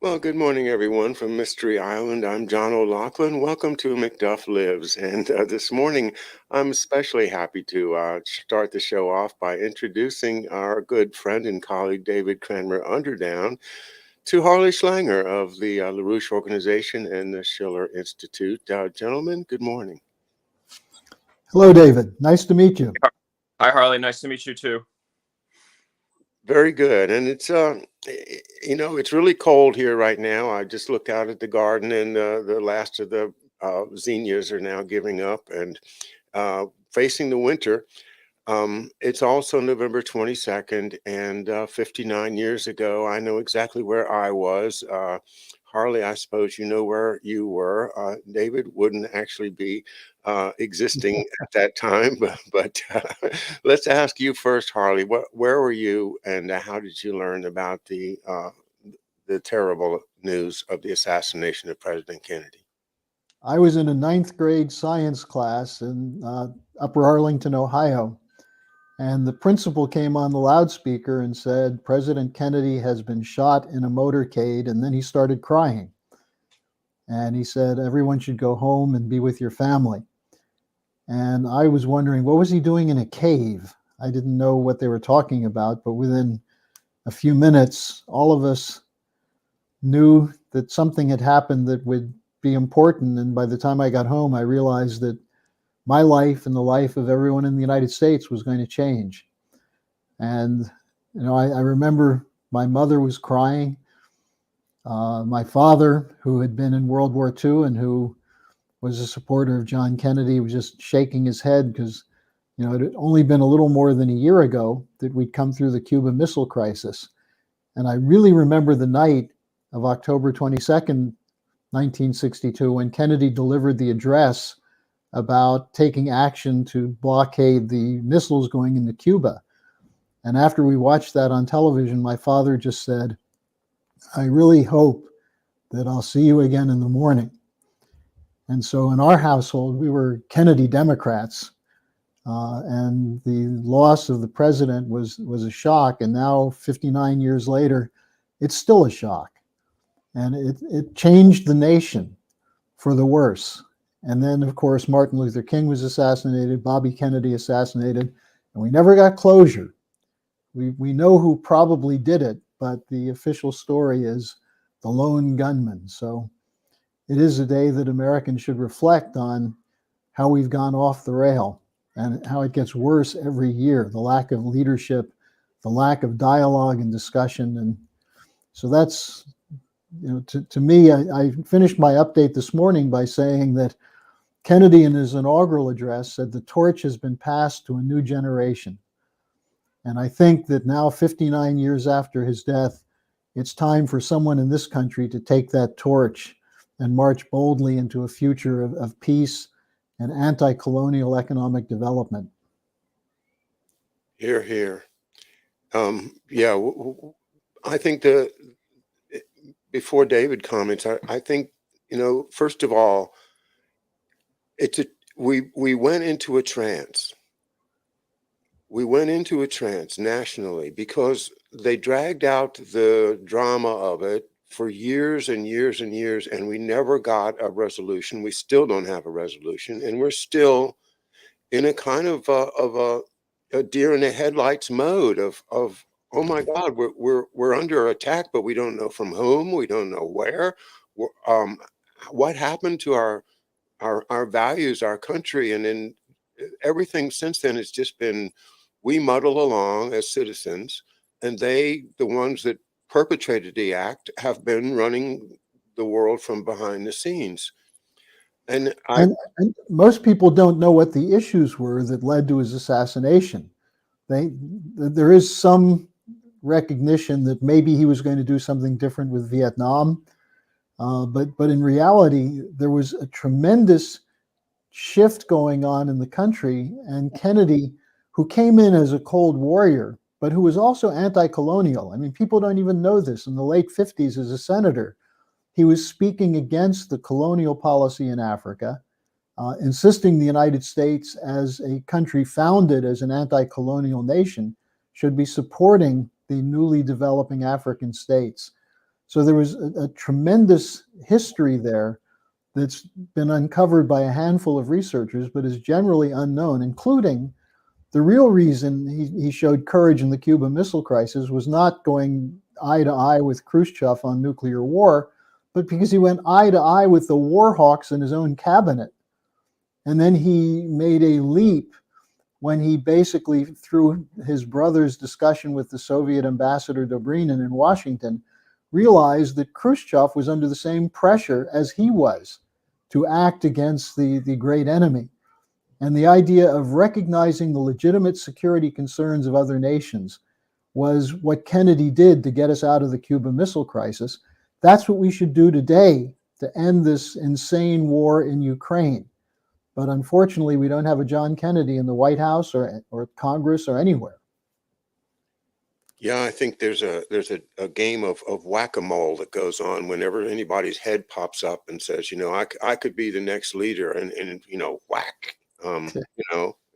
Well, good morning, everyone, from Mystery Island. I'm John O'Loughlin. Welcome to McDuff Lives. And this morning, I'm especially happy to start the show off by introducing our good friend and colleague, David Underdown, to Harley Schlanger of the LaRouche Organization and the Schiller Institute. Gentlemen, good morning. Hello, David. Nice to meet you. Hi, Harley. Nice to meet you too. Very good. And it's really cold here right now. I just looked out at the garden, and the last of the zinnias are now giving up and facing the winter. It's also November 22nd, and 59 years ago, I know exactly where I was. Harley, I suppose you know where you were. David wouldn't actually be existing at that time, but let's ask you first, Harley. Where were you, and how did you learn about the terrible news of the assassination of President Kennedy? I was in a ninth grade science class in Upper Arlington, Ohio, and the principal came on the loudspeaker and said, President Kennedy has been shot in a motorcade, and then he started crying. And he said, everyone should go home and be with your family. And I was wondering, what was he doing in a cave? I didn't know what they were talking about, but within a few minutes, all of us knew that something had happened that would be important. And by the time I got home, I realized that my life and the life of everyone in the United States was going to change. And, I remember my mother was crying. My father, who had been in World War II and who was a supporter of John Kennedy, was just shaking his head because, it had only been a little more than a year ago that we'd come through the Cuban Missile Crisis. And I really remember the night of October 22nd, 1962, when Kennedy delivered the address about taking action to blockade the missiles going into Cuba. And after we watched that on television, my father just said, I really hope that I'll see you again in the morning. And so in our household, we were Kennedy Democrats. And the loss of the president was a shock. And now, 59 years later, it's still a shock. And it changed the nation for the worse. And then, of course, Martin Luther King was assassinated, Bobby Kennedy assassinated, and we never got closure. We know who probably did it, but the official story is the lone gunman. So it is a day that Americans should reflect on how we've gone off the rail and how it gets worse every year, the lack of leadership, the lack of dialogue and discussion. And so that's, to me, I finished my update this morning by saying that Kennedy, in his inaugural address, said the torch has been passed to a new generation. And I think that now, 59 years after his death, it's time for someone in this country to take that torch and march boldly into a future of peace and anti-colonial economic development. Hear, hear. I think before David comments, I think, first of all, we went into a trance. We went into a trance nationally because they dragged out the drama of it for years and years and years, and we never got a resolution. We still don't have a resolution, and we're still in a kind of a deer in the headlights mode of oh my God, we're under attack, but we don't know from whom, we don't know where. What happened to our values, our country, and then everything since then has just been we muddle along as citizens, and the ones that perpetrated the act, have been running the world from behind the scenes. And most people don't know what the issues were that led to his assassination. There is some recognition that maybe he was going to do something different with Vietnam, but in reality, there was a tremendous shift going on in the country, and Kennedy, who came in as a cold warrior, but who was also anti-colonial. I mean, people don't even know this. In the late 50s, as a senator, he was speaking against the colonial policy in Africa, insisting the United States, as a country founded as an anti-colonial nation, should be supporting the newly developing African states. So there was a tremendous history there that's been uncovered by a handful of researchers, but is generally unknown, including the real reason he showed courage in the Cuban Missile Crisis was not going eye to eye with Khrushchev on nuclear war, but because he went eye to eye with the war hawks in his own cabinet. And then he made a leap when he basically, through his brother's discussion with the Soviet ambassador Dobrynin in Washington, realized that Khrushchev was under the same pressure as he was to act against the great enemy. And the idea of recognizing the legitimate security concerns of other nations was what Kennedy did to get us out of the Cuban Missile Crisis. That's what we should do today to end this insane war in Ukraine. But unfortunately, we don't have a John Kennedy in the White House or Congress or anywhere. Yeah, I think there's a game of whack-a-mole that goes on whenever anybody's head pops up and says, I could be the next leader, and whack.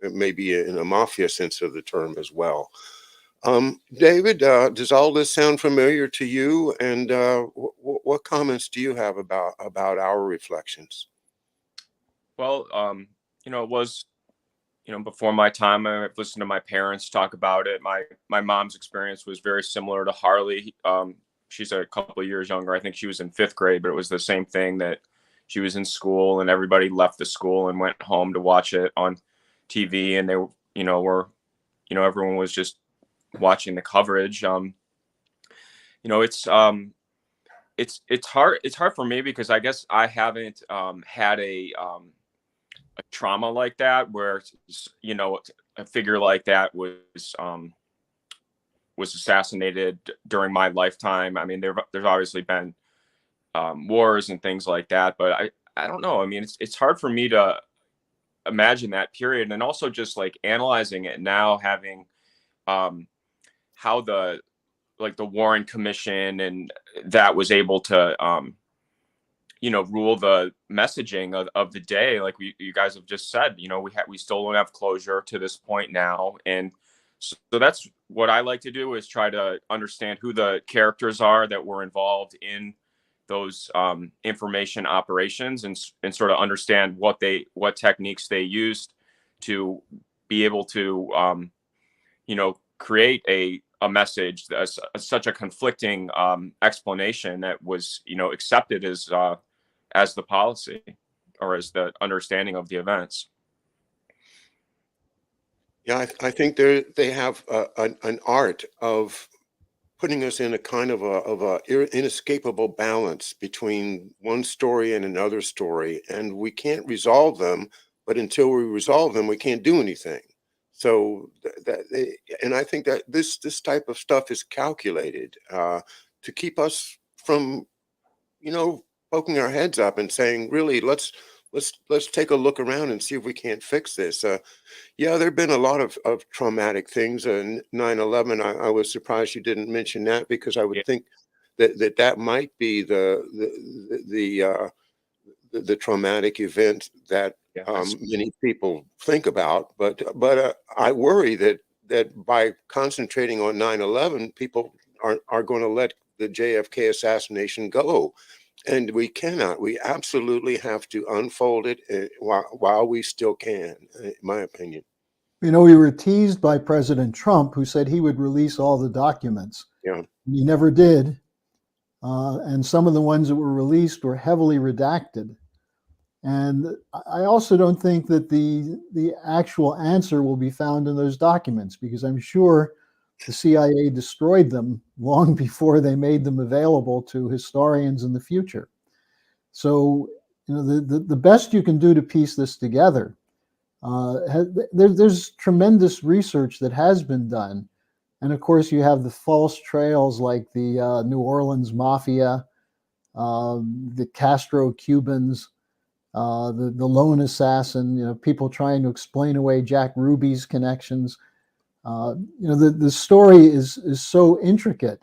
Maybe in a mafia sense of the term as well. David, does all this sound familiar to you? And what comments do you have about our reflections? Well, it was, before my time. I've listened to my parents talk about it. My mom's experience was very similar to Harley. She's a couple of years younger. I think she was in 5th grade, but it was the same thing, that she was in school and everybody left the school and went home to watch it on TV. And they, everyone was just watching the coverage. It's hard for me because I guess I haven't had a trauma like that, where a figure like that was assassinated during my lifetime. I mean, there's obviously been wars and things like that, but I don't know. I mean, it's hard for me to imagine that period, and also just like analyzing it now, having how the Warren Commission and that was able to rule the messaging of the day. Like you guys have just said, we still don't have closure to this point now. And so that's what I like to do, is try to understand who the characters are that were involved in those information operations, and sort of understand what techniques they used to be able to, create a message that's such a conflicting explanation that was, accepted as the policy, or as the understanding of the events. Yeah, I think they have an art of putting us in a kind of a inescapable balance between one story and another story, and we can't resolve them. But until we resolve them, we can't do anything. So and I think that this type of stuff is calculated to keep us from, poking our heads up and saying, really, let's take a look around and see if we can't fix this. Yeah, there have been a lot of traumatic things. 9/11, I was surprised you didn't mention that, because I would think that might be the traumatic event that many people think about. But I worry that by concentrating on 9/11, people are going to let the JFK assassination go. And we cannot. We absolutely have to unfold it while we still can, in my opinion. We were teased by President Trump, who said he would release all the documents. Yeah. He never did. And some of the ones that were released were heavily redacted. And I also don't think that the actual answer will be found in those documents, because I'm sure the CIA destroyed them long before they made them available to historians in the future. So, the best you can do to piece this together, there's tremendous research that has been done. And of course, you have the false trails like the New Orleans Mafia, the Castro Cubans, the lone assassin, people trying to explain away Jack Ruby's connections. The story is so intricate,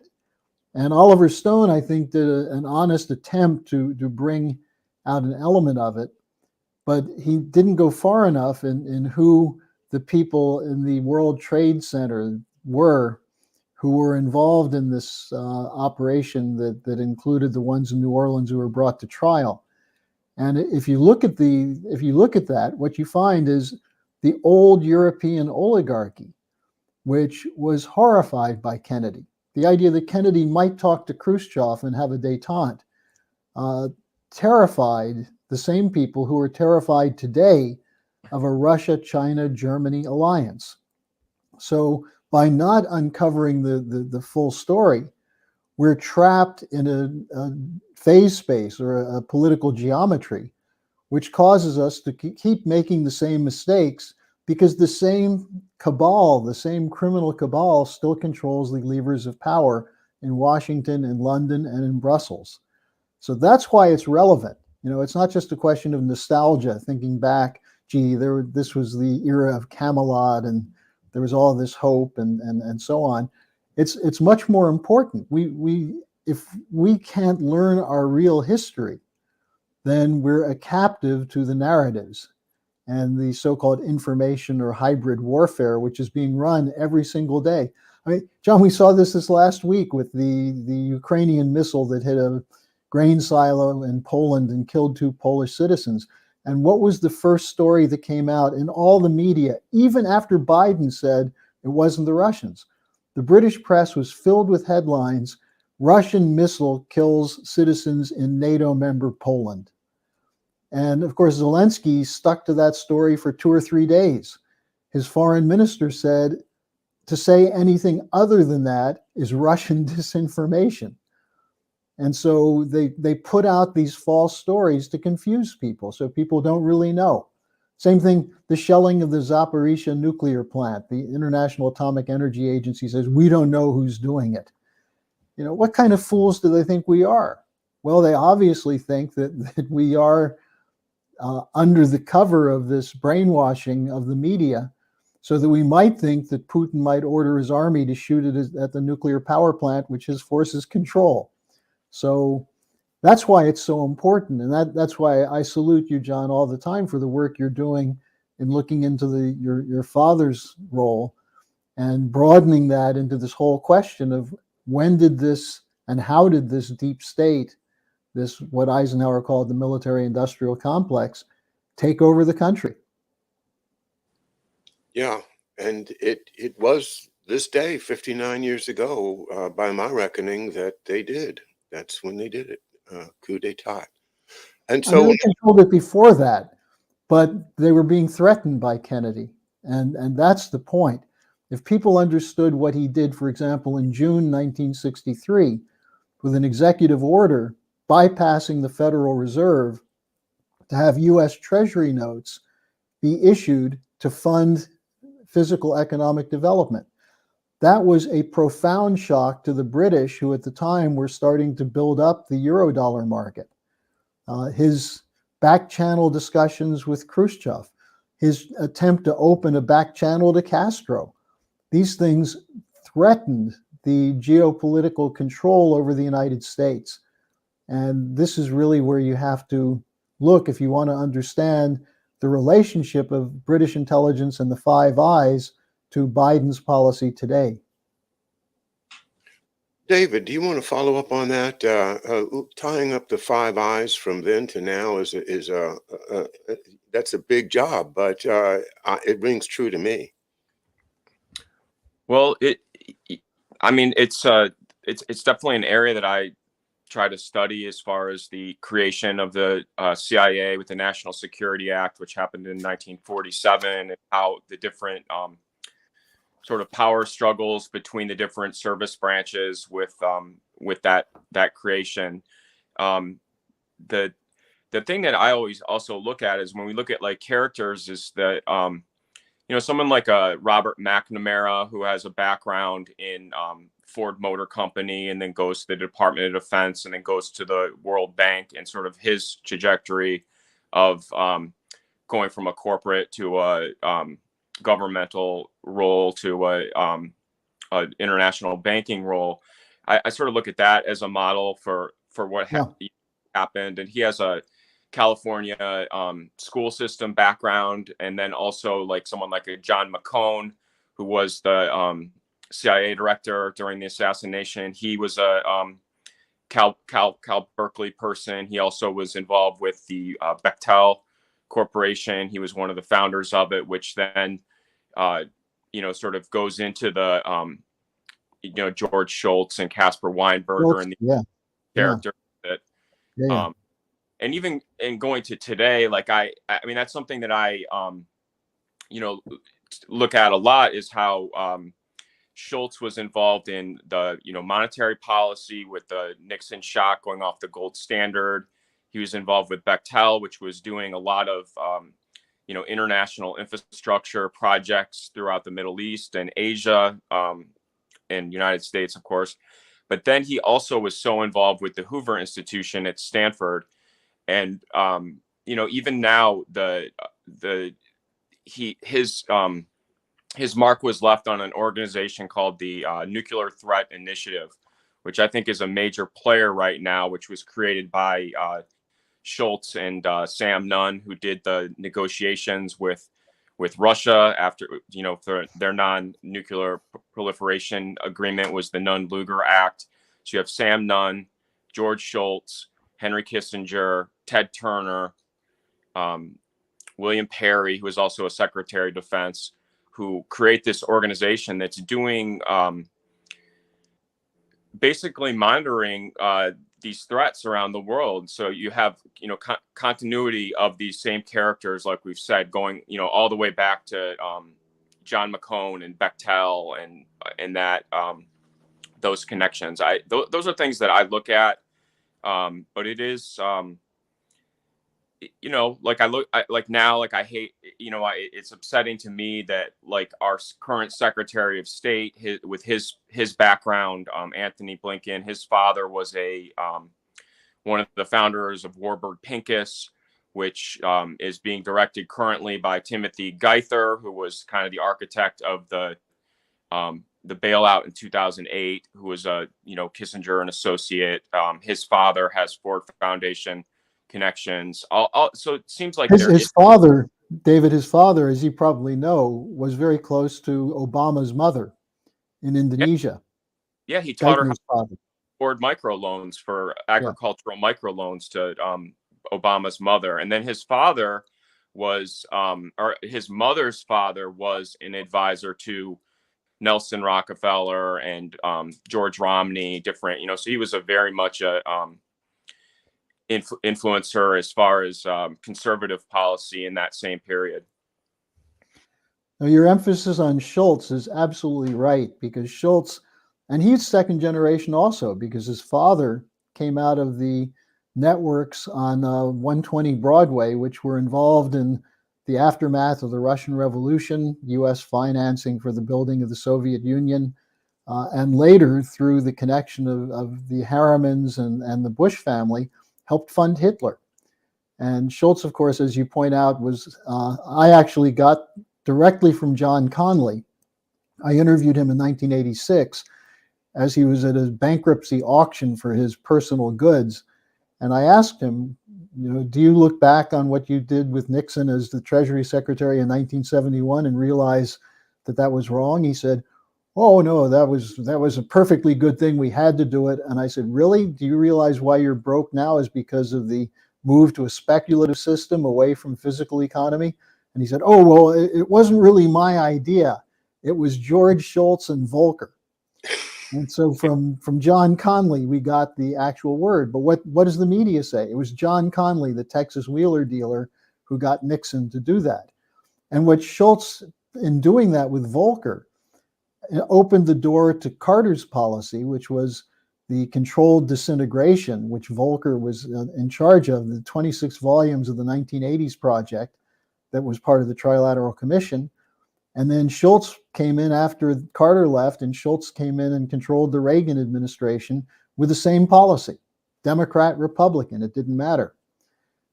and Oliver Stone, I think, did an honest attempt to bring out an element of it, but he didn't go far enough in who the people in the World Trade Center were, who were involved in this operation that included the ones in New Orleans who were brought to trial. And if you look at that, what you find is the old European oligarchy, which was horrified by Kennedy. The idea that Kennedy might talk to Khrushchev and have a détente terrified the same people who are terrified today of a Russia-China-Germany alliance. So by not uncovering the full story, we're trapped in a phase space or a political geometry, which causes us to keep making the same mistakes because the same cabal, the same criminal cabal still controls the levers of power in Washington, in London, and in Brussels. So that's why it's relevant. You know, it's not just a question of nostalgia, thinking back, gee, this was the era of Camelot and there was all this hope and so on. It's much more important. If we can't learn our real history, then we're a captive to the narratives and the so-called information or hybrid warfare, which is being run every single day. I mean, John, we saw this last week with the Ukrainian missile that hit a grain silo in Poland and killed 2 Polish citizens. And what was the first story that came out in all the media, even after Biden said it wasn't the Russians? The British press was filled with headlines, Russian missile kills citizens in NATO member Poland. And of course, Zelensky stuck to that story for 2 or 3 days. His foreign minister said, to say anything other than that is Russian disinformation. And so they put out these false stories to confuse people, so people don't really know. Same thing, the shelling of the Zaporizhzhia nuclear plant. The International Atomic Energy Agency says, we don't know who's doing it. You know, what kind of fools do they think we are? Well, they obviously think that we are under the cover of this brainwashing of the media, so that we might think that Putin might order his army to shoot it at the nuclear power plant, which his forces control. So that's why it's so important. And that's why I salute you, John, all the time for the work you're doing in looking into your father's role and broadening that into this whole question of when did this and how did this deep state, this what Eisenhower called the military-industrial complex, take over the country? Yeah, and it was this day 59 years ago, by my reckoning, that they did. That's when they did it, coup d'etat. And I so, mean, they controlled it before that, but they were being threatened by Kennedy, and that's the point. If people understood what he did, for example, in June 1963, with an executive order bypassing the Federal Reserve to have U.S. Treasury notes be issued to fund physical economic development. That was a profound shock to the British, who at the time were starting to build up the Eurodollar market. His back channel discussions with Khrushchev, his attempt to open a back channel to Castro, these things threatened the geopolitical control over the United States. And this is really where you have to look if you want to understand the relationship of British intelligence and the Five Eyes to Biden's policy today. David, do you want to follow up on that? Tying up the Five Eyes from then to now is that's a big job, but it rings true to me. Well, I mean, it's definitely an area that I try to study as far as the creation of the CIA with the National Security Act, which happened in 1947, and how the different sort of power struggles between the different service branches with that creation. The thing that I always also look at is when we look at like characters is that someone like Robert McNamara, who has a background in Ford Motor Company and then goes to the Department of Defense and then goes to the World Bank, and sort of his trajectory of going from a corporate to a governmental role to a international banking role. I sort of look at that as a model for what happened. And he has a California school system background, and then also like someone like a John McCone, who was the CIA director during the assassination. He was a Cal Berkeley person. He also was involved with the Bechtel Corporation. He was one of the founders of it, which then, sort of goes into the, George Shultz and Caspar Weinberger and the Yeah, character that, yeah. and even in going to today, like I mean, that's something that I, look at a lot, is how Schultz was involved in the monetary policy with the Nixon shock, going off the gold standard. He was involved with Bechtel, which was doing a lot of international infrastructure projects throughout the Middle East and Asia, and United States, of course. But then he also was so involved with the Hoover Institution at Stanford, and even now his mark was left on an organization called the Nuclear Threat Initiative, which I think is a major player right now, which was created by Schultz and Sam Nunn, who did the negotiations with Russia after, for their non-nuclear proliferation agreement was the Nunn-Lugar Act. So you have Sam Nunn, George Shultz, Henry Kissinger, Ted Turner, William Perry, who is also a Secretary of Defense, who create this organization that's doing basically monitoring these threats around the world. So you have continuity of these same characters, like we've said, going all the way back to John McCone and Bechtel and that those connections. Those are things that I look at, but it is. I hate, it's upsetting to me that like our current Secretary of State, with his background, Anthony Blinken, his father was one of the founders of Warburg Pincus, which is being directed currently by Timothy Geithner, who was kind of the architect of the bailout in 2008, who was Kissinger an associate. His father has Ford Foundation connections. So it seems like his father, David, his father, as you probably know, was very close to Obama's mother in Indonesia. Yeah, he taught her how father. to afford microloans for agricultural microloans to Obama's mother. And then his father was, or his mother's father was an advisor to Nelson Rockefeller and George Romney, different, so he was a very much a influencer as far as conservative policy in that same period. Now, your emphasis on Schultz is absolutely right, because Schultz, and he's second generation also, because his father came out of the networks on 120 Broadway, which were involved in the aftermath of the Russian Revolution, U.S. financing for the building of the Soviet Union, and later through the connection of the Harrimans and the Bush family, helped fund Hitler. And Schultz, of course, as you point out, was, I actually got directly from John Conley. I interviewed him in 1986 as he was at a bankruptcy auction for his personal goods. And I asked him, do you look back on what you did with Nixon as the Treasury Secretary in 1971 and realize that was wrong? He said, oh no, that was a perfectly good thing. We had to do it. And I said, really? Do you realize why you're broke now is because of the move to a speculative system away from physical economy? And he said, oh, well, it wasn't really my idea. It was George Shultz and Volcker. And so from John Conley, we got the actual word. But what does the media say? It was John Conley, the Texas Wheeler dealer, who got Nixon to do that. And what Schultz, in doing that with Volcker, opened the door to Carter's policy, which was the controlled disintegration, which Volcker was in charge of, the 26 volumes of the 1980s project that was part of the Trilateral Commission. And then Schultz came in after Carter left, and Schultz came in and controlled the Reagan administration with the same policy, Democrat, Republican, it didn't matter.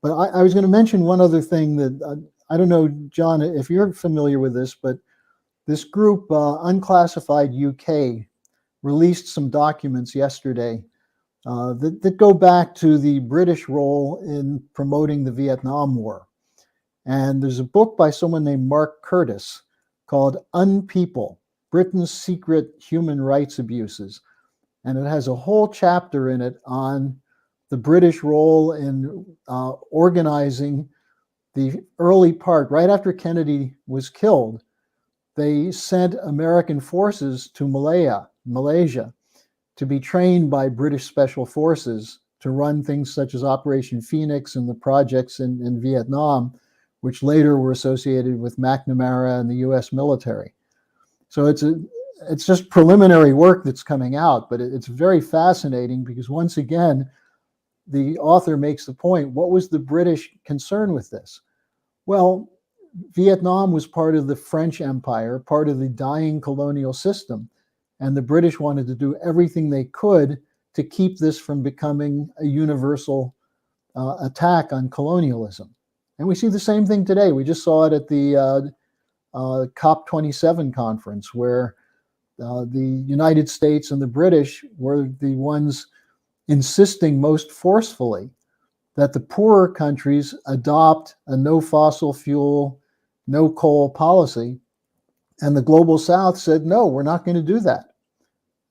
But I was going to mention one other thing that, I don't know, John, if you're familiar with this, but this group, Unclassified UK, released some documents yesterday that go back to the British role in promoting the Vietnam War. And there's a book by someone named Mark Curtis called Unpeople, Britain's secret human rights abuses. And it has a whole chapter in it on the British role in organizing the early part. Right after Kennedy was killed, they sent American forces to Malaysia, to be trained by British Special Forces to run things such as Operation Phoenix and the projects in Vietnam, which later were associated with McNamara and the US military. So it's just preliminary work that's coming out, but it's very fascinating because once again, the author makes the point, what was the British concern with this? Well, Vietnam was part of the French Empire, part of the dying colonial system. And the British wanted to do everything they could to keep this from becoming a universal attack on colonialism. And we see the same thing today. We just saw it at the COP27 conference, where the United States and the British were the ones insisting most forcefully that the poorer countries adopt a no fossil fuel, no coal policy. And the global South said, no, we're not going to do that.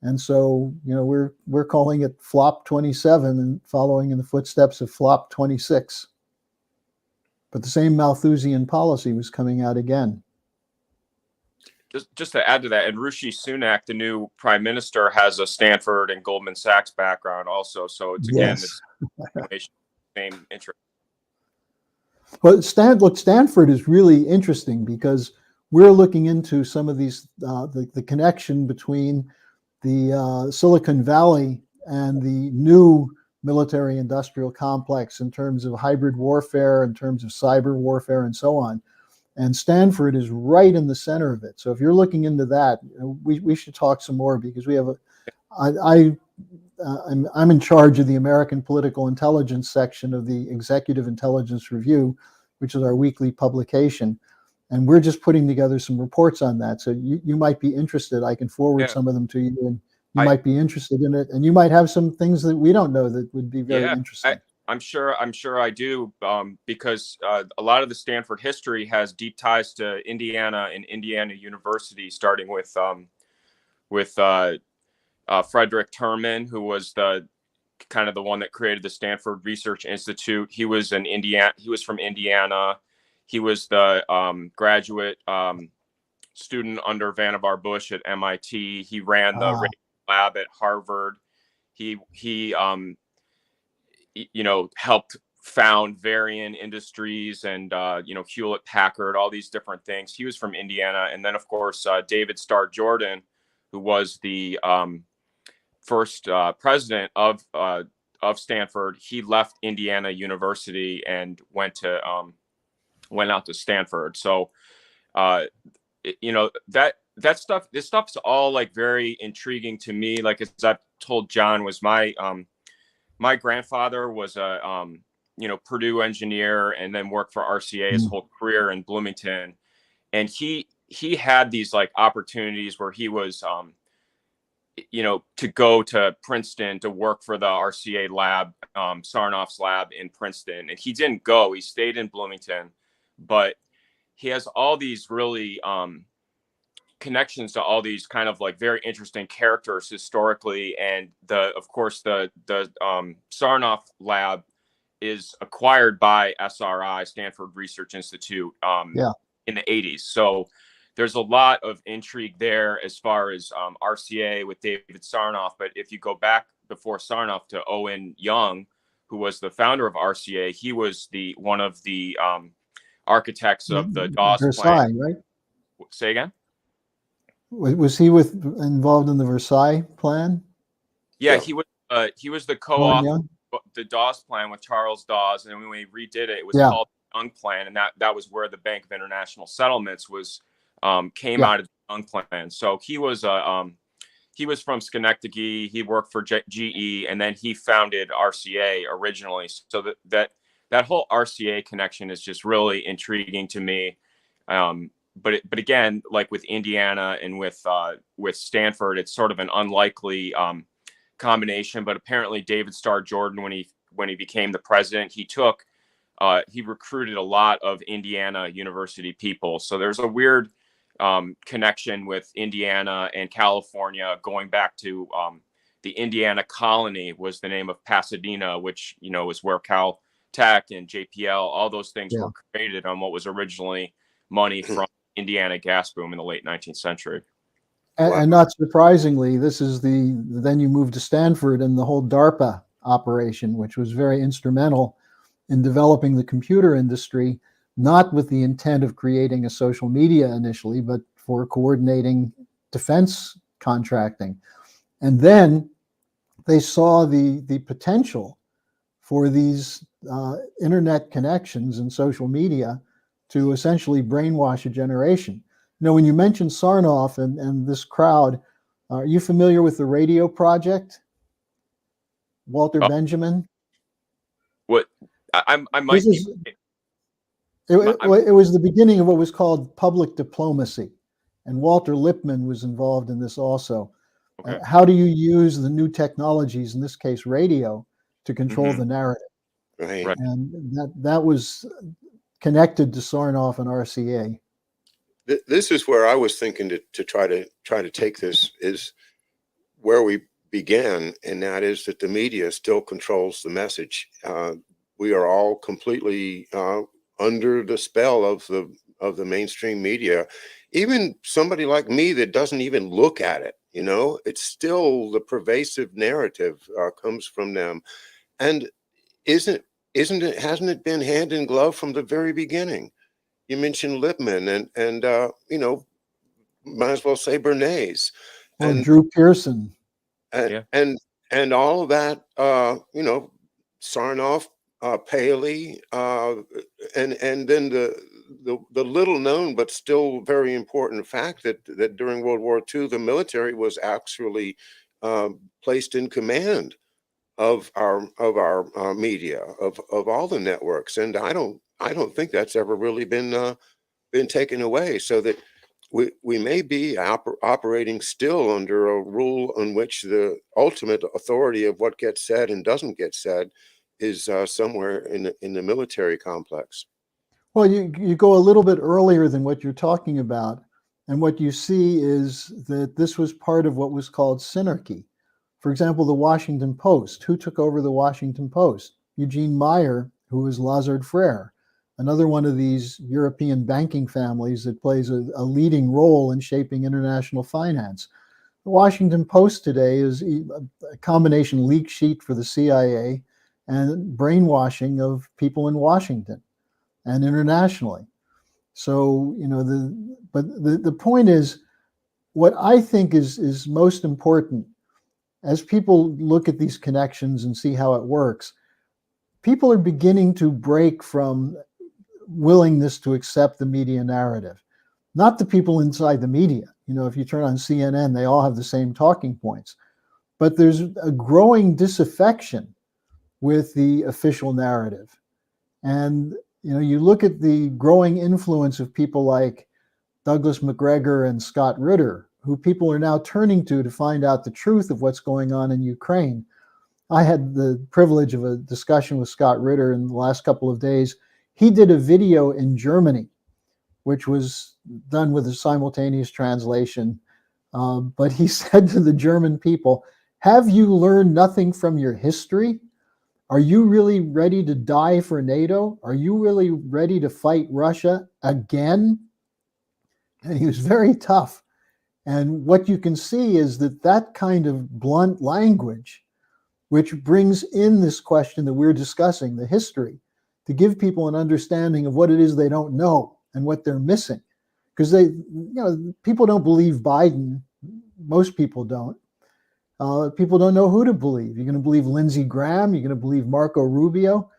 And so, we're calling it Flop 27 and following in the footsteps of Flop 26. But the same Malthusian policy was coming out again. Just to add to that, and Rishi Sunak, the new prime minister, has a Stanford and Goldman Sachs background also. So it's again, Yes. It's same interest. Well, Stanford is really interesting because we're looking into some of these, the connection between the Silicon Valley and the new military industrial complex in terms of hybrid warfare, in terms of cyber warfare, and so on. And Stanford is right in the center of it. So if you're looking into that, we should talk some more, because we have I'm in charge of the American Political Intelligence section of the Executive Intelligence Review, which is our weekly publication. And we're just putting together some reports on that. So you might be interested. I can forward some of them to you, and you might be interested in it. And you might have some things that we don't know that would be very interesting. I'm sure I do, because a lot of the Stanford history has deep ties to Indiana and Indiana University, starting with Frederick Terman, who was the kind of the one that created the Stanford Research Institute. He was from Indiana. He was the graduate student under Vannevar Bush at MIT. He ran the radio lab at Harvard. He helped found Varian Industries and Hewlett Packard, all these different things. He was from Indiana. And then of course David Starr Jordan, who was the first president of Stanford, he left Indiana University and went out to Stanford. So this stuff's all like very intriguing to me. Like, as I've told John, was my grandfather was a Purdue engineer and then worked for RCA his whole career in Bloomington, and he had these like opportunities where he was to go to Princeton to work for the RCA lab, Sarnoff's lab in Princeton. And he didn't go, he stayed in Bloomington, but he has all these really connections to all these kind of like very interesting characters historically. And the Sarnoff lab is acquired by SRI, Stanford Research Institute, in the 80s. So there's a lot of intrigue there as far as RCA with David Sarnoff. But if you go back before Sarnoff to Owen Young, who was the founder of RCA, he was one of the architects of the Dawes Versailles, plan. Right? Say again? Was he involved in the Versailles plan? Yeah, he was the co-author of the Dawes plan with Charles Dawes, and when we redid it, it was called the Young Plan, and that was where the Bank of International Settlements came out of the Young Plan. So he was from Schenectady. He worked for GE, and then he founded RCA originally. So that whole RCA connection is just really intriguing to me. But again, like with Indiana and with Stanford, it's sort of an unlikely combination. But apparently, David Starr Jordan, when he became the president, he recruited a lot of Indiana University people. So there's a weird connection with Indiana and California, going back to the Indiana colony was the name of Pasadena, which, you know, is where Caltech and JPL, all those things Yeah. were created on what was originally money from Indiana gas boom in the late 19th century. And not surprisingly, this is then you move to Stanford and the whole DARPA operation, which was very instrumental in developing the computer industry, not with the intent of creating a social media initially, but for coordinating defense contracting. And then they saw the potential for these internet connections and social media to essentially brainwash a generation. You know, when you mentioned Sarnoff and this crowd, are you familiar with the Radio Project? Walter Benjamin? What I might This be. is, it was the beginning of what was called public diplomacy. And Walter Lippmann was involved in this also. Okay. How do you use the new technologies, in this case radio, to control the narrative? Right. And that was connected to Sarnoff and RCA. This is where I was thinking to try to take this, is where we began, and that is that the media still controls the message. We are all completely under the spell of the mainstream media. Even somebody like me that doesn't even look at it, you know, it's still the pervasive narrative comes from them. And hasn't it been hand in glove from the very beginning? You mentioned Lippmann and you know, might as well say Bernays and Drew Pearson. And all of that, you know, Sarnoff, Paley, and then the little known but still very important fact that during World War II the military was actually placed in command of our media, of all the networks, and I don't think that's ever really been taken away, so that we may be operating still under a rule in which the ultimate authority of what gets said and doesn't get said is somewhere in the military complex. Well, you go a little bit earlier than what you're talking about, and what you see is that this was part of what was called synarchy. For example, the Washington Post. Who took over the Washington Post? Eugene Meyer, who was Lazard Frere, another one of these European banking families that plays a leading role in shaping international finance. The Washington Post today is a combination leak sheet for the CIA and brainwashing of people in Washington and internationally. So, you know, the point is, what I think is most important as people look at these connections and see how it works, people are beginning to break from willingness to accept the media narrative. Not the people inside the media. You know, if you turn on CNN, they all have the same talking points. But there's a growing disaffection with the official narrative. And, you know, you look at the growing influence of people like Douglas McGregor and Scott Ritter, who people are now turning to find out the truth of what's going on in Ukraine. I had the privilege of a discussion with Scott Ritter in the last couple of days. He did a video in Germany, which was done with a simultaneous translation. But he said to the German people, have you learned nothing from your history? Are you really ready to die for NATO? Are you really ready to fight Russia again? And he was very tough. And what you can see is that kind of blunt language, which brings in this question that we're discussing, the history, to give people an understanding of what it is they don't know and what they're missing. Because people don't believe Biden. Most people don't. People don't know who to believe. You're going to believe Lindsey Graham. You're going to believe Marco Rubio.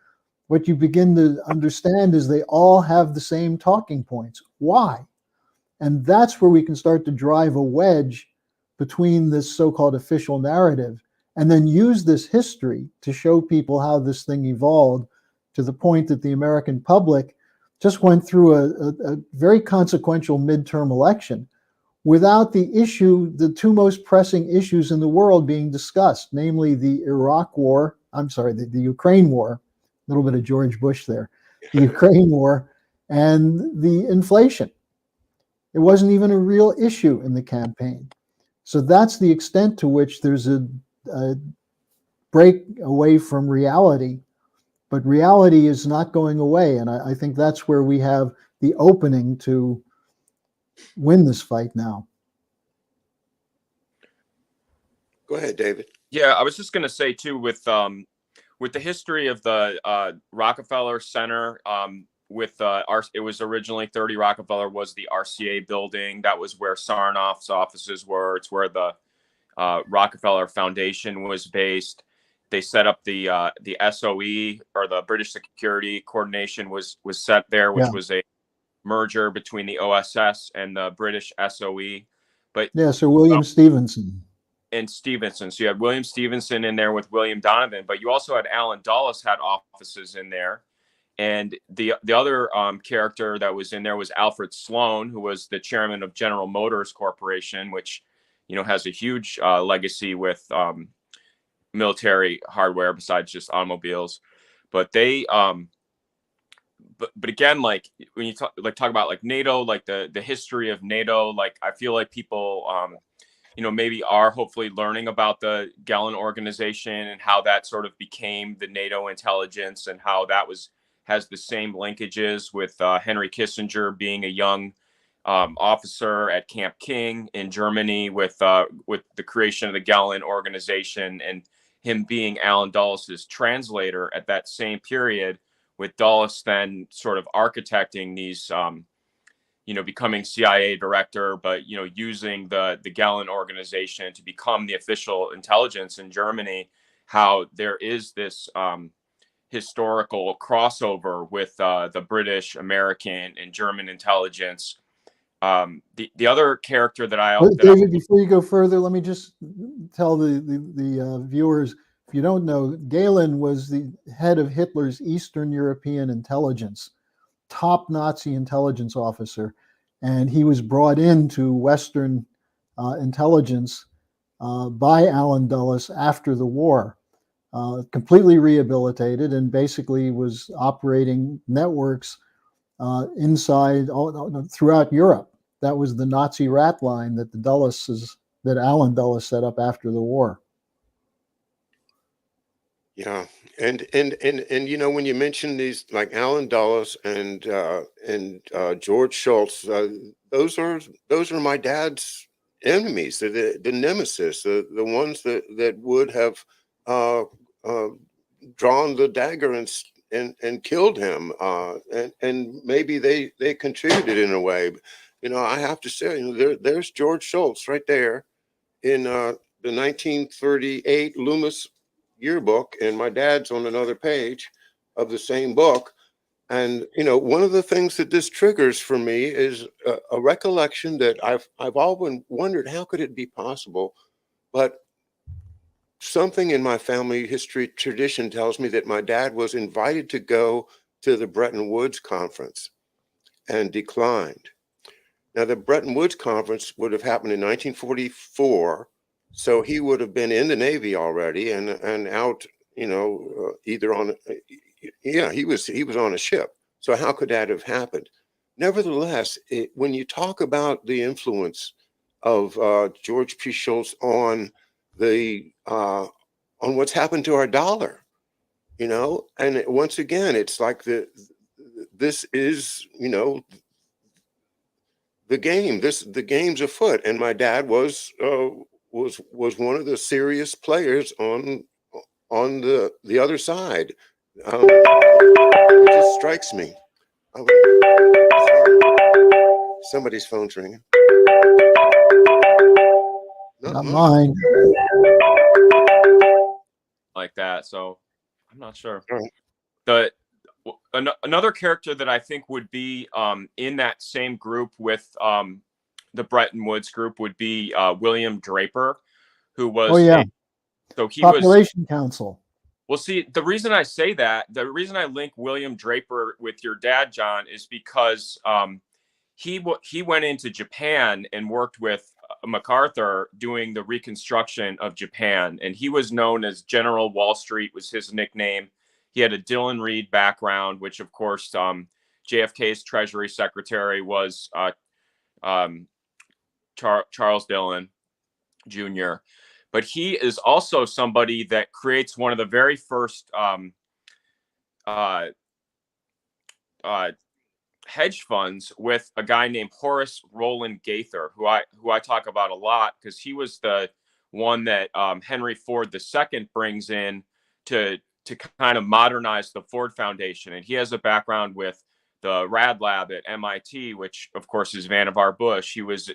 What you begin to understand is they all have the same talking points. Why? And that's where we can start to drive a wedge between this so-called official narrative and then use this history to show people how this thing evolved to the point that the American public just went through a very consequential midterm election without the two most pressing issues in the world being discussed, namely the the Ukraine war, a little bit of George Bush there, the Ukraine war, and the inflation. It wasn't even a real issue in the campaign. So that's the extent to which there's a break away from reality. But reality is not going away. And I think that's where we have the opening to win this fight now. Go ahead, David. Yeah, I was just going to say too, with the history of the Rockefeller Center, it was originally 30 Rockefeller was the RCA building. That was where Sarnoff's offices were. It's where the Rockefeller Foundation was based. They set up the SOE, or the British Security Coordination was set there, which was a merger between the OSS and the British SOE. But yeah, Sir William Stevenson. And Stevenson. So you had William Stevenson in there with William Donovan, but you also had Alan Dulles had offices in there. And the other character that was in there was Alfred Sloan, who was the chairman of General Motors Corporation, which, you know, has a huge legacy with military hardware besides just automobiles. But they, but again, like when you talk about like NATO, like the history of NATO, like I feel like people, you know, maybe are hopefully learning about the Gallen organization and how that sort of became the NATO intelligence, and how that has the same linkages with Henry Kissinger being a young officer at Camp King in Germany with the creation of the Gallen organization, and him being Alan Dulles' translator at that same period, with Dulles then sort of architecting these, you know, becoming CIA director, but, you know, using the Gallen organization to become the official intelligence in Germany, how there is this historical crossover with the British, American, and German intelligence. The other character David, before you go further, let me just tell the viewers, if you don't know, Galen was the head of Hitler's Eastern European intelligence, top Nazi intelligence officer, and he was brought into Western intelligence by Alan Dulles after the war, completely rehabilitated, and basically was operating networks throughout Europe. That was the Nazi rat line that Alan Dulles set up after the war. Yeah, and you know, when you mention these like Alan Dulles and George Shultz, those are my dad's enemies, the nemesis, the ones that would have drawn the dagger and killed him, and maybe they contributed in a way. You know, I have to say, you know, there's George Shultz right there in the 1938 Loomis yearbook, and my dad's on another page of the same book. And you know, one of the things that this triggers for me is a recollection that I've always wondered, how could it be possible? But something in my family history tradition tells me that my dad was invited to go to the Bretton Woods conference and declined. Now, the Bretton Woods conference would have happened in 1944, so he would have been in the Navy already and out, you know, either on, yeah, he was on a ship. So how could that have happened? Nevertheless, when you talk about the influence of George P. Shultz on what's happened to our dollar, you know, and once again, it's like this is, you know, the game's afoot, and my dad was one of the serious players on the other side. It just strikes me. Somebody's phone's ringing. Not mine. Like that, so I'm not sure. Right. Another character that I think would be in that same group with the Bretton Woods group would be William Draper, who was Population Council. Well, see, the reason I say that, the reason I link William Draper with your dad, John, is because he went into Japan and worked with MacArthur doing the reconstruction of Japan, and he was known as General Wall Street was his nickname. He had a Dillon Reed background, which of course JFK's Treasury Secretary was Charles Dillon Jr., but he is also somebody that creates one of the very first uh, hedge funds with a guy named Horace Rowland Gaither, who I talk about a lot because he was the one that Henry Ford II brings in to kind of modernize the Ford Foundation, and he has a background with the Rad Lab at MIT, which of course is Vannevar Bush. He was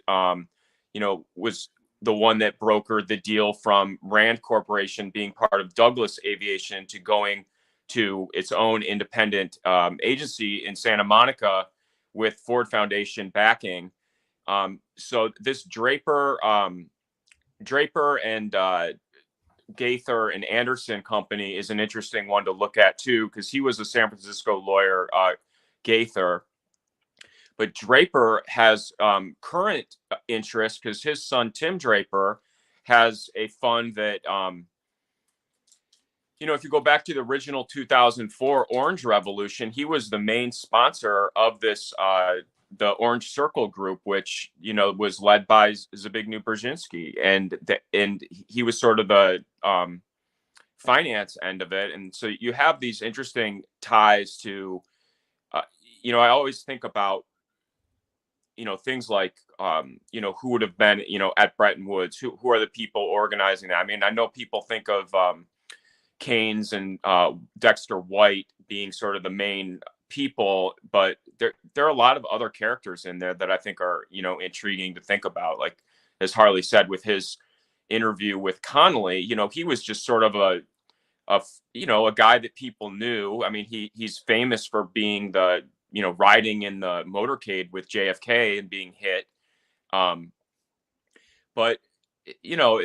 was the one that brokered the deal from Rand Corporation being part of Douglas Aviation to going to its own independent agency in Santa Monica with Ford Foundation backing. So this Draper and Gaither and Anderson company is an interesting one to look at too, because he was a San Francisco lawyer, Gaither. But Draper has current interest because his son Tim Draper has a fund that if you go back to the original 2004 Orange Revolution, he was the main sponsor of this, the Orange Circle Group, which, was led by Zbigniew Brzezinski. And he was sort of the finance end of it. And so you have these interesting ties to, I always think about, things like, who would have been, at Bretton Woods, who are the people organizing that? I mean, I know people think of, Keynes and Dexter White being sort of the main people, but there are a lot of other characters in there that I think are intriguing to think about. Like as Harley said with his interview with Connolly, he was just sort of a guy that people knew. I mean, he's famous for being the riding in the motorcade with JFK and being hit, but they'll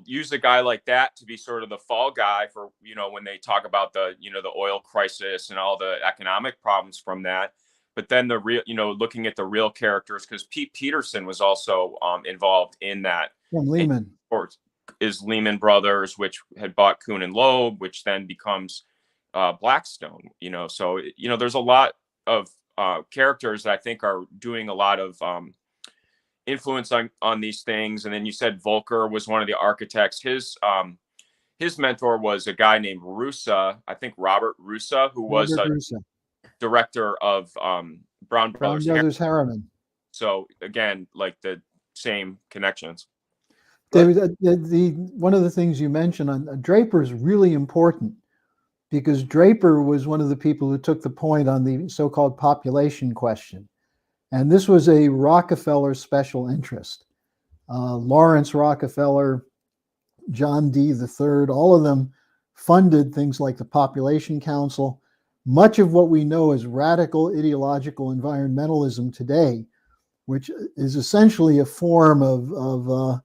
use a guy like that to be sort of the fall guy for, when they talk about the oil crisis and all the economic problems from that. But then the real, looking at the real characters, because Pete Peterson was also involved in that. From Lehman. Or is Lehman Brothers, which had bought Kuhn and Loeb, which then becomes Blackstone, So, there's a lot of characters that I think are doing a lot of influence on these things. And then you said Volcker was one of the architects. His mentor was a guy named Russa, I think Robert Russa, who was a director of Brown Brothers Harriman. So again, like the same connections. David, one of the things you mentioned on Draper is really important, because Draper was one of the people who took the point on the so-called population question. And this was a Rockefeller special interest. Lawrence Rockefeller, John D. III, all of them funded things like the Population Council. Much of what we know as radical ideological environmentalism today, which is essentially a form of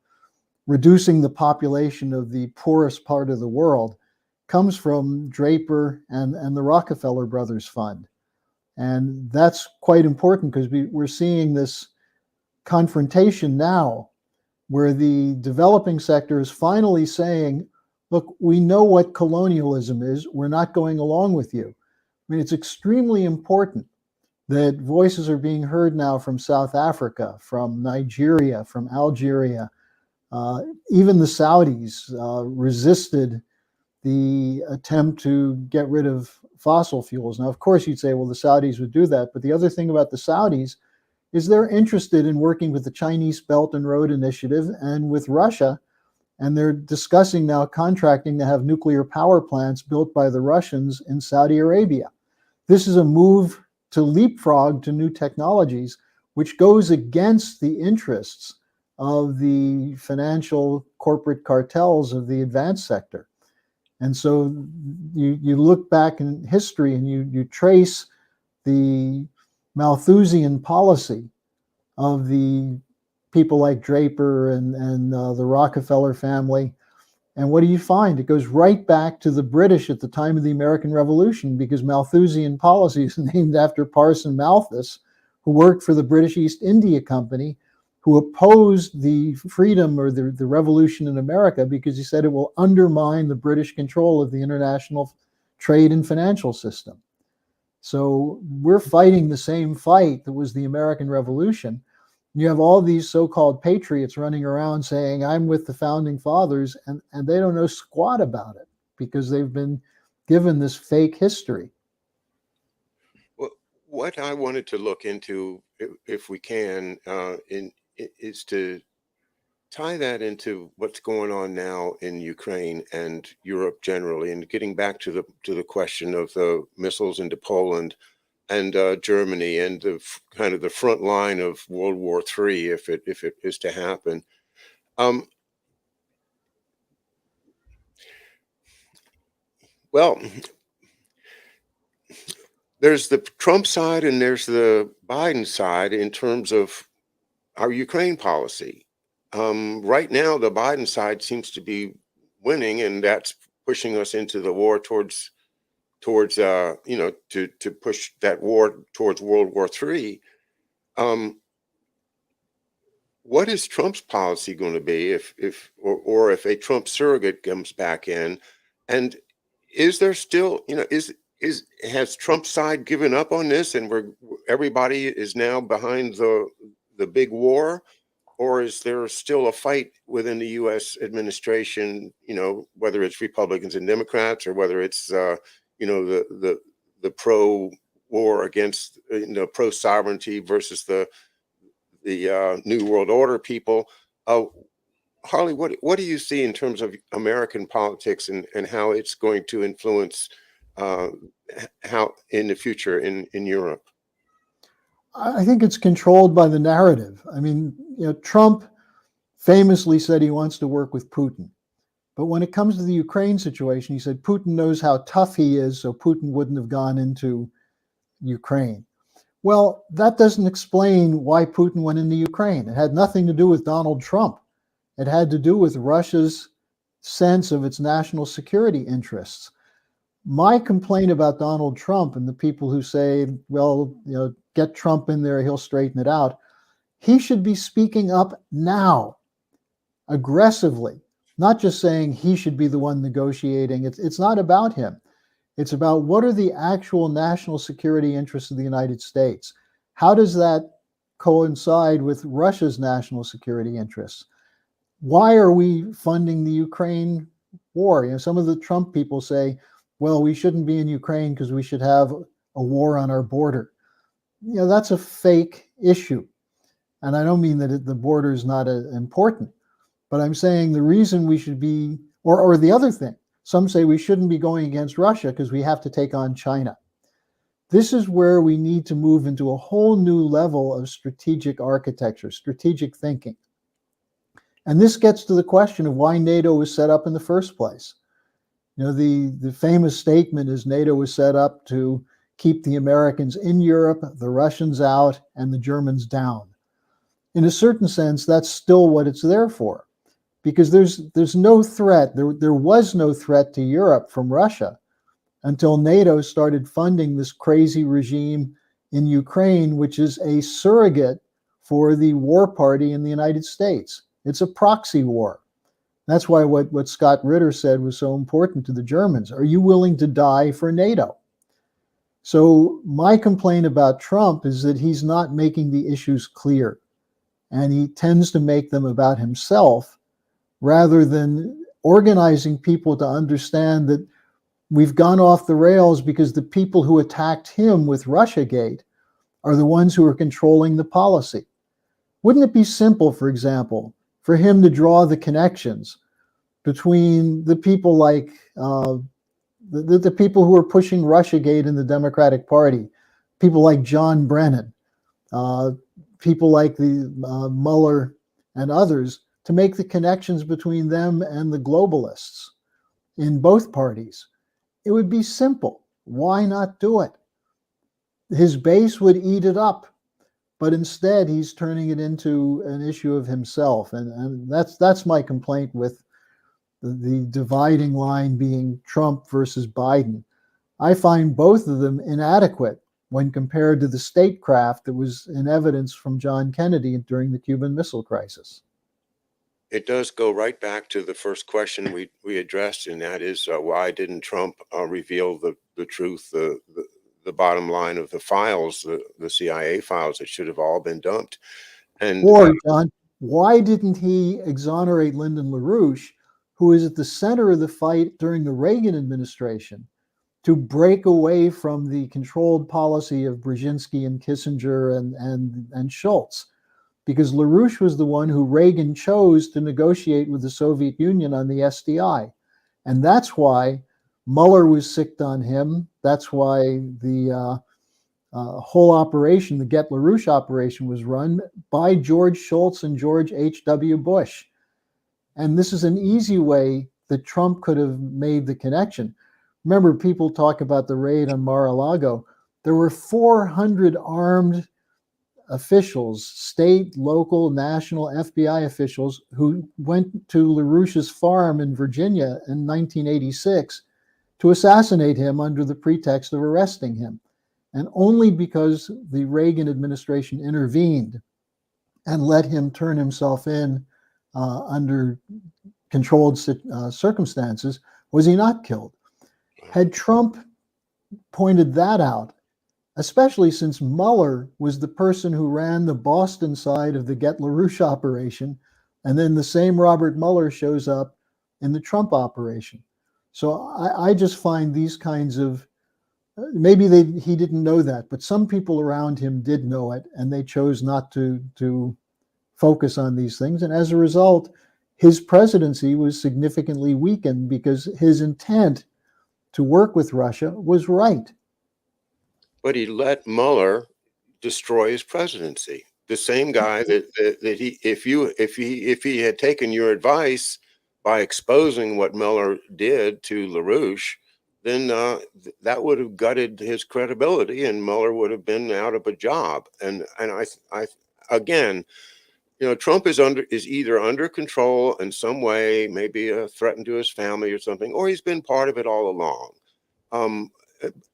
reducing the population of the poorest part of the world, comes from Draper and the Rockefeller Brothers Fund. And that's quite important, because we're seeing this confrontation now where the developing sector is finally saying, look, we know what colonialism is. We're not going along with you. I mean, it's extremely important that voices are being heard now from South Africa, from Nigeria, from Algeria. Even the Saudis resisted the attempt to get rid of fossil fuels. Now, of course, you'd say, well, the Saudis would do that. But the other thing about the Saudis is they're interested in working with the Chinese Belt and Road Initiative and with Russia. And they're discussing now contracting to have nuclear power plants built by the Russians in Saudi Arabia. This is a move to leapfrog to new technologies, which goes against the interests of the financial corporate cartels of the advanced sector. And so you look back in history and you trace the Malthusian policy of the people like Draper and the Rockefeller family. And what do you find? It goes right back to the British at the time of the American Revolution, because Malthusian policy is named after Parson Malthus, who worked for the British East India Company, who opposed the freedom or the revolution in America because he said it will undermine the British control of the international trade and financial system. So we're fighting the same fight that was the American Revolution. You have all these so-called patriots running around saying, I'm with the founding fathers, and they don't know squat about it because they've been given this fake history. Well, what I wanted to look into, if we can, is to tie that into what's going on now in Ukraine and Europe generally, and getting back to the question of the missiles into Poland and Germany, and the kind of the front line of World War III, if it is to happen. Well, there's the Trump side and there's the Biden side in terms of our Ukraine policy. Right now, the Biden side seems to be winning, and that's pushing us into the war towards to push that war towards World War III. What is Trump's policy going to be if if a Trump surrogate comes back in? And is there still, has Trump's side given up on this, and everybody is now behind the big war? Or is there still a fight within the U.S. administration, whether it's Republicans and Democrats, or whether it's the pro war against, pro sovereignty versus the New World Order people? Harley, what do you see in terms of American politics, and how it's going to influence how in the future in Europe? I think it's controlled by the narrative. I mean, Trump famously said he wants to work with Putin. But when it comes to the Ukraine situation, he said Putin knows how tough he is, so Putin wouldn't have gone into Ukraine. Well, that doesn't explain why Putin went into Ukraine. It had nothing to do with Donald Trump. It had to do with Russia's sense of its national security interests. My complaint about Donald Trump and the people who say, well, get Trump in there, he'll straighten it out. He should be speaking up now, aggressively, not just saying he should be the one negotiating. It's not about him. It's about what are the actual national security interests of the United States? How does that coincide with Russia's national security interests? Why are we funding the Ukraine war? Some of the Trump people say, well, we shouldn't be in Ukraine because we should have a war on our border. That's a fake issue. And I don't mean that the border is not important, but I'm saying the reason we should be, or the other thing, some say we shouldn't be going against Russia because we have to take on China. This is where we need to move into a whole new level of strategic architecture, strategic thinking. And this gets to the question of why NATO was set up in the first place. The famous statement is NATO was set up to keep the Americans in Europe, the Russians out, and the Germans down. In a certain sense, that's still what it's there for, because there's no threat. There was no threat to Europe from Russia until NATO started funding this crazy regime in Ukraine, which is a surrogate for the war party in the United States. It's a proxy war. That's why what Scott Ritter said was so important to the Germans. Are you willing to die for NATO? So my complaint about Trump is that he's not making the issues clear, and he tends to make them about himself rather than organizing people to understand that we've gone off the rails because the people who attacked him with Russiagate are the ones who are controlling the policy. Wouldn't it be simple, for example, for him to draw the connections between the people like the people who are pushing Russiagate in the Democratic Party, people like John Brennan, people like the Mueller and others, to make the connections between them and the globalists in both parties? It would be simple. Why not do it? His base would eat it up, but instead he's turning it into an issue of himself. And that's my complaint with the dividing line being Trump versus Biden. I find both of them inadequate when compared to the statecraft that was in evidence from John Kennedy during the Cuban Missile Crisis. It does go right back to the first question we addressed, and that is why didn't Trump reveal the truth, the the bottom line of the files, the CIA files that should have all been dumped. And Or, John, why didn't he exonerate Lyndon LaRouche, who was at the center of the fight during the Reagan administration, to break away from the controlled policy of Brzezinski and Kissinger and Schultz? Because LaRouche was the one who Reagan chose to negotiate with the Soviet Union on the SDI. And that's why Mueller was sicked on him. That's why the whole operation, the Get LaRouche operation, was run by George Shultz and George H.W. Bush. And this is an easy way that Trump could have made the connection. Remember, people talk about the raid on Mar-a-Lago. There were 400 armed officials, state, local, national FBI officials, who went to LaRouche's farm in Virginia in 1986 to assassinate him under the pretext of arresting him. And only because the Reagan administration intervened and let him turn himself in under controlled circumstances was he not killed. Had Trump pointed that out, especially since Mueller was the person who ran the Boston side of the Get LaRouche operation, and then the same Robert Mueller shows up in the Trump operation. So I just find these kinds of, maybe he didn't know that, but some people around him did know it, and they chose not to focus on these things. And as a result, his presidency was significantly weakened because his intent to work with Russia was right. But he let Mueller destroy his presidency. The same guy that he, if he had taken your advice by exposing what Mueller did to LaRouche, then that would have gutted his credibility, and Mueller would have been out of a job. And I again, Trump is either under control in some way, maybe a threat to his family or something, or he's been part of it all along.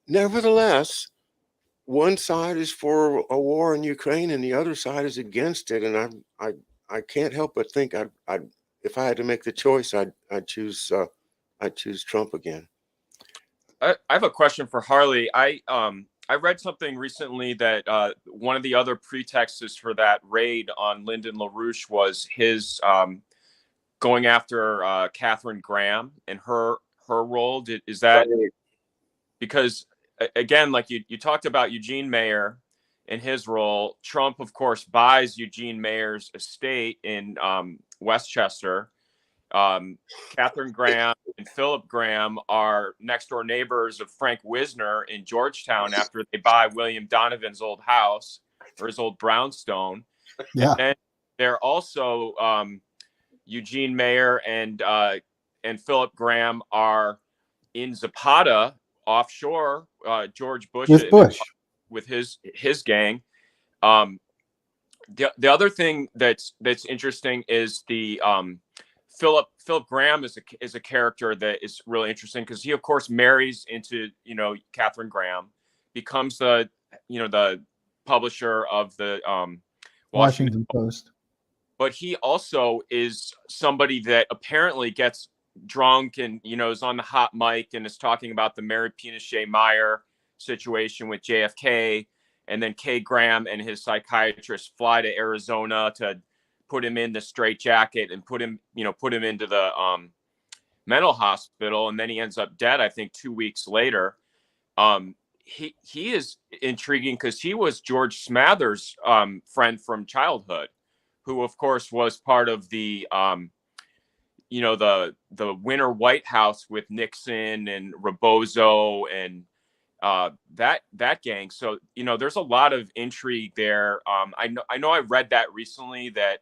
Nevertheless, one side is for a war in Ukraine and the other side is against it. And I can't help but think if I had to make the choice, I'd choose Trump again. I have a question for Harley. I read something recently that one of the other pretexts for that raid on Lyndon LaRouche was his going after Katharine Graham and her role. Is that because, again, like you talked about Eugene Mayer and his role? Trump, of course, buys Eugene Mayer's estate in Westchester. Katharine Graham and Philip Graham are next door neighbors of Frank Wisner in Georgetown after they buy William Donovan's old house, or his old brownstone. Yeah. And then they're also Eugene Mayer and Philip Graham are in Zapata offshore, George Bush with his gang. The other thing that's interesting is the Philip Graham is a character that is really interesting because he, of course, marries into Katharine Graham, becomes the publisher of the Washington Post. But he also is somebody that apparently gets drunk and is on the hot mic and is talking about the Mary Pinochet Meyer situation with JFK, and then Kay Graham and his psychiatrist fly to Arizona to put him in the straitjacket and put him into the mental hospital, and then he ends up dead, I think, 2 weeks later. He is intriguing because he was George Smathers' friend from childhood, who, of course, was part of the the Winter White House with Nixon and Rebozo and that gang. So there's a lot of intrigue there. I know I read that recently that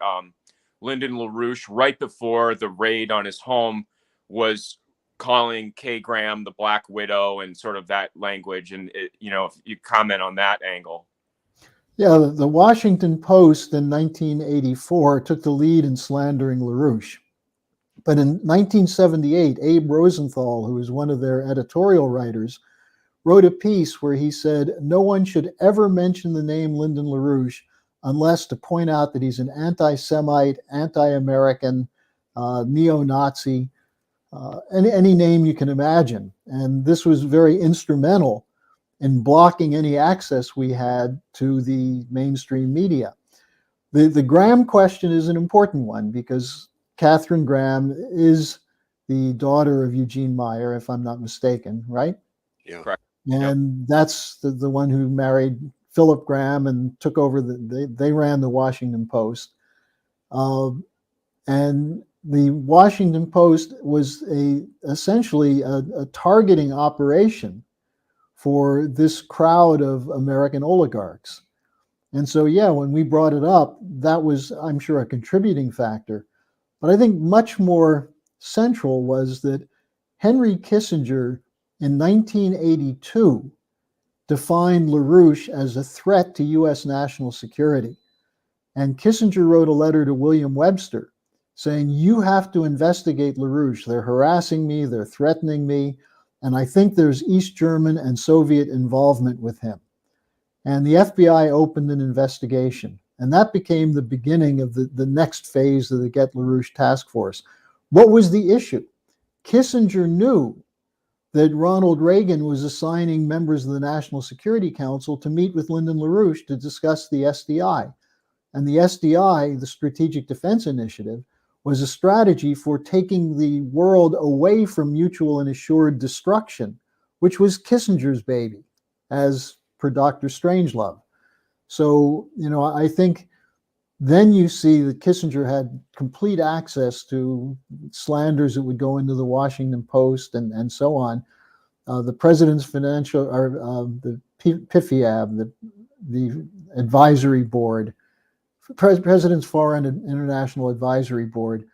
Lyndon LaRouche, right before the raid on his home, was calling Kay Graham the Black Widow and sort of that language. And if you comment on that angle. Yeah, the Washington Post in 1984 took the lead in slandering LaRouche. But in 1978, Abe Rosenthal, who was one of their editorial writers, wrote a piece where he said no one should ever mention the name Lyndon LaRouche unless to point out that he's an anti-Semite, anti-American, neo-Nazi, any name you can imagine. And this was very instrumental in blocking any access we had to the mainstream media. The Graham question is an important one because Catherine Graham is the daughter of Eugene Meyer, if I'm not mistaken, right? Yeah. Correct. Yep. And that's the one who married Philip Graham and took over they ran the Washington Post. And the Washington Post was essentially a targeting operation for this crowd of American oligarchs. And so, yeah, when we brought it up, that was, I'm sure, a contributing factor. But I think much more central was that Henry Kissinger in 1982 defined LaRouche as a threat to U.S. national security. And Kissinger wrote a letter to William Webster saying, you have to investigate LaRouche. They're harassing me, they're threatening me, and I think there's East German and Soviet involvement with him. And the FBI opened an investigation. And that became the beginning of the next phase of the Get LaRouche task force. What was the issue? Kissinger knew that Ronald Reagan was assigning members of the National Security Council to meet with Lyndon LaRouche to discuss the SDI. And the SDI, the Strategic Defense Initiative, was a strategy for taking the world away from mutual and assured destruction, which was Kissinger's baby, as per Dr. Strangelove. So, I think then you see that Kissinger had complete access to slanders that would go into the Washington Post and so on. The president's financial, or the PIFIAB, the advisory board, President's Foreign and International Advisory Board,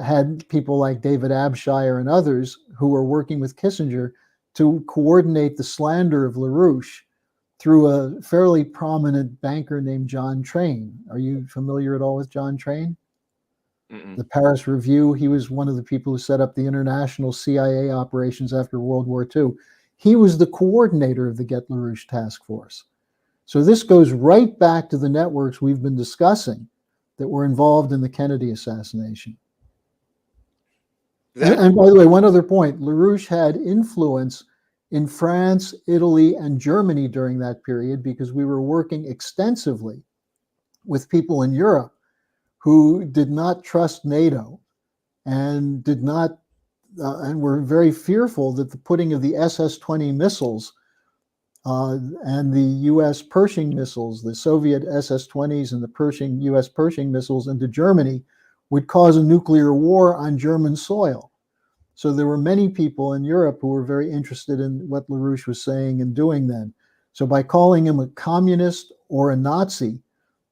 had people like David Abshire and others who were working with Kissinger to coordinate the slander of LaRouche through a fairly prominent banker named John Train. Are you familiar at all with John Train? Mm-mm. The Paris Review. He was one of the people who set up the international CIA operations after World War II. He was the coordinator of the Get LaRouche task force. So this goes right back to the networks we've been discussing that were involved in the Kennedy assassination. And by the way, one other point, LaRouche had influence in France, Italy, and Germany during that period because we were working extensively with people in Europe who did not trust NATO and did not, and were very fearful that the putting of the SS-20 missiles and the U.S. Pershing missiles, the Soviet SS-20s and the U.S. Pershing missiles into Germany would cause a nuclear war on German soil. So there were many people in Europe who were very interested in what LaRouche was saying and doing then. So by calling him a communist or a Nazi,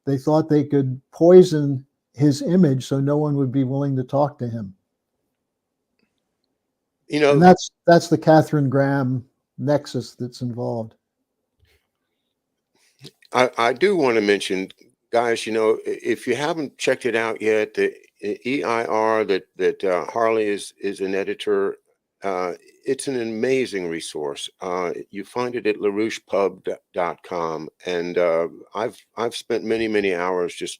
they thought they could poison his image so no one would be willing to talk to him. And that's the Catherine Graham nexus that's involved. I do want to mention, guys, if you haven't checked it out yet, the EIR that Harley is an editor, it's an amazing resource. You find it at larouchepub.com, and I've spent many hours just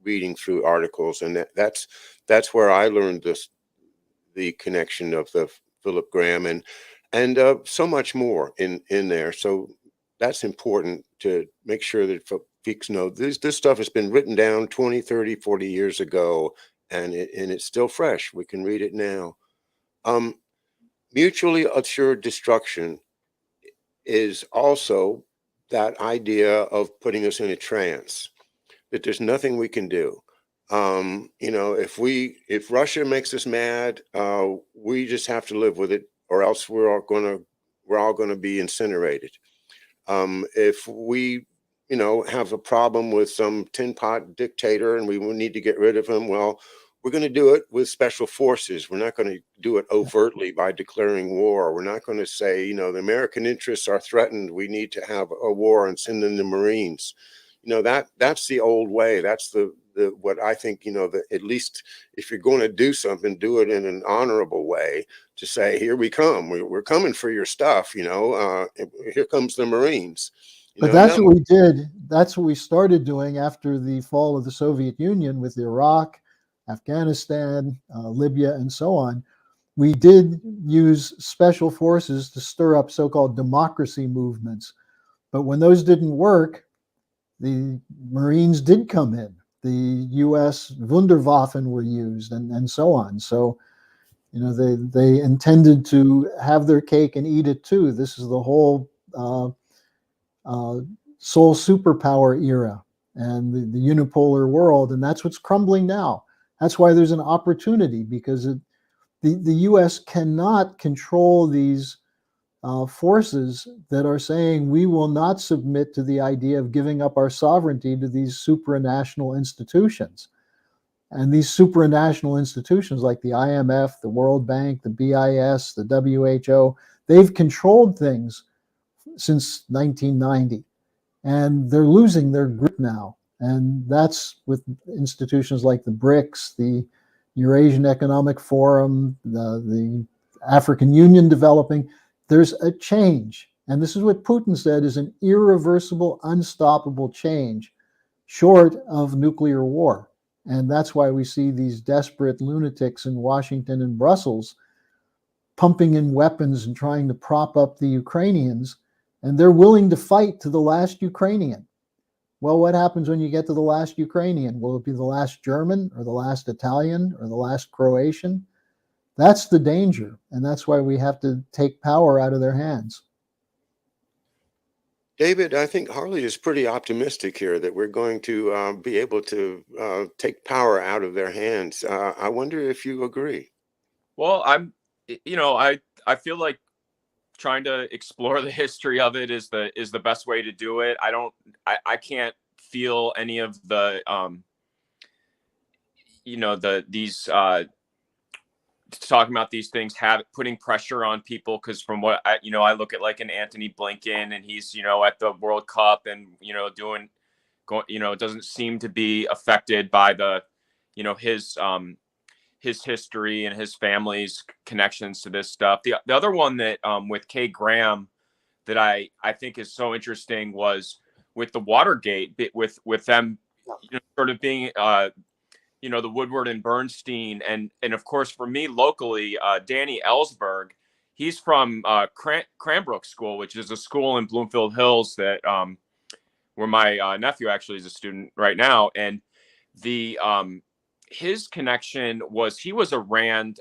reading through articles, and that's where I learned the connection of the Philip Graham and so much more in there. So that's important to make sure that folks know this stuff has been written down 20, 30, 40 years ago, and it's still fresh. We can read it now. Mutually assured destruction is also that idea of putting us in a trance, that there's nothing we can do. If Russia makes us mad, we just have to live with it, or else we're all gonna be incinerated. If we, have a problem with some tin pot dictator and we will need to get rid of him, well, we're going to do it with special forces. We're not going to do it overtly by declaring war. We're not going to say, the American interests are threatened, we need to have a war and send in the Marines. That's the old way. That's the what I think, at least if you're going to do something, do it in an honorable way, to say, here we come, we're coming for your stuff, here comes the Marines. But that's what we did. That's what we started doing after the fall of the Soviet Union with Iraq, Afghanistan, Libya, and so on. We did use special forces to stir up so-called democracy movements. But when those didn't work, the Marines did come in. The U.S. Wunderwaffen were used, and so on. So, they intended to have their cake and eat it too. This is the whole sole superpower era and the unipolar world, and that's what's crumbling now. That's why there's an opportunity, because the U.S. cannot control these forces that are saying we will not submit to the idea of giving up our sovereignty to these supranational institutions. And these supranational institutions like the IMF, the World Bank, the BIS, the WHO, they've controlled things since 1990. And they're losing their grip now. And that's with institutions like the BRICS, the Eurasian Economic Forum, the African Union developing. There's a change. And this is what Putin said is an irreversible, unstoppable change, short of nuclear war. And that's why we see these desperate lunatics in Washington and Brussels pumping in weapons and trying to prop up the Ukrainians. And they're willing to fight to the last Ukrainian. Well, what happens when you get to the last Ukrainian? Will it be the last German or the last Italian or the last Croatian? That's the danger. And that's why we have to take power out of their hands. David, I think Harley is pretty optimistic here that we're going to be able to take power out of their hands. I wonder if you agree. Well, I feel like trying to explore the history of it is the best way to do it. I can't feel any of the these talking about these things putting pressure on people, because from what I look at like an Anthony Blinken, and he's at the World Cup and doesn't seem to be affected by the his history and his family's connections to this stuff. The other one that with Kay Graham that I think is so interesting was with the Watergate, with them sort of being the Woodward and Bernstein, and of course for me locally, Danny Ellsberg. He's from Cranbrook School, which is a school in Bloomfield Hills that where my nephew actually is a student right now, and the his connection was he was a RAND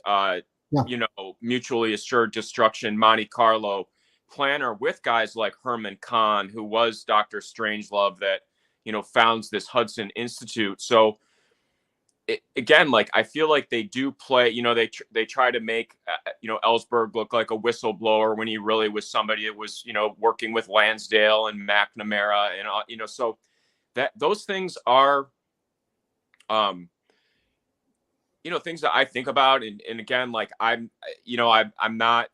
mutually assured destruction Monte Carlo planner with guys like Herman Kahn, who was Dr. Strangelove that founds this Hudson Institute. So again, like I feel like they do play, they try to make Ellsberg look like a whistleblower when he really was somebody that was working with Lansdale and McNamara, and so that those things are things that I think about, and again, like I'm not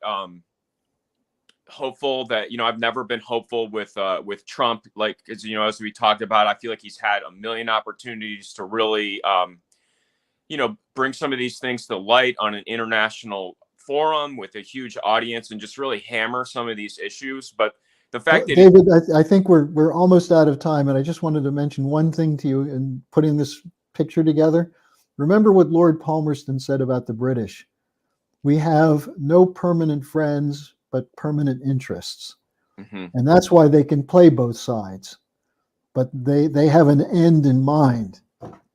hopeful that I've never been hopeful with Trump, like as we talked about. I feel like he's had a million opportunities to really bring some of these things to light on an international forum with a huge audience and just really hammer some of these issues. But the fact that David, I think we're almost out of time, and I just wanted to mention one thing to you in putting this picture together. Remember what Lord Palmerston said about the British. We have no permanent friends, but permanent interests. Mm-hmm. And that's why they can play both sides. But they have an end in mind.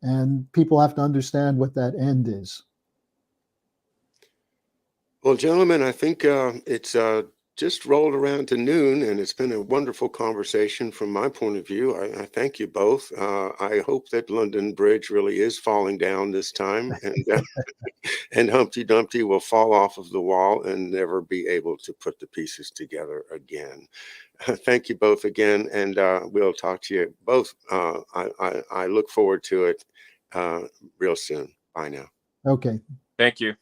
And people have to understand what that end is. Well, gentlemen, I think it's just rolled around to noon, and it's been a wonderful conversation from my point of view. I thank you both. I hope that London Bridge really is falling down this time, and Humpty Dumpty will fall off of the wall and never be able to put the pieces together again. Thank you both again, and we'll talk to you both. I look forward to it real soon. Bye now. Okay. Thank you.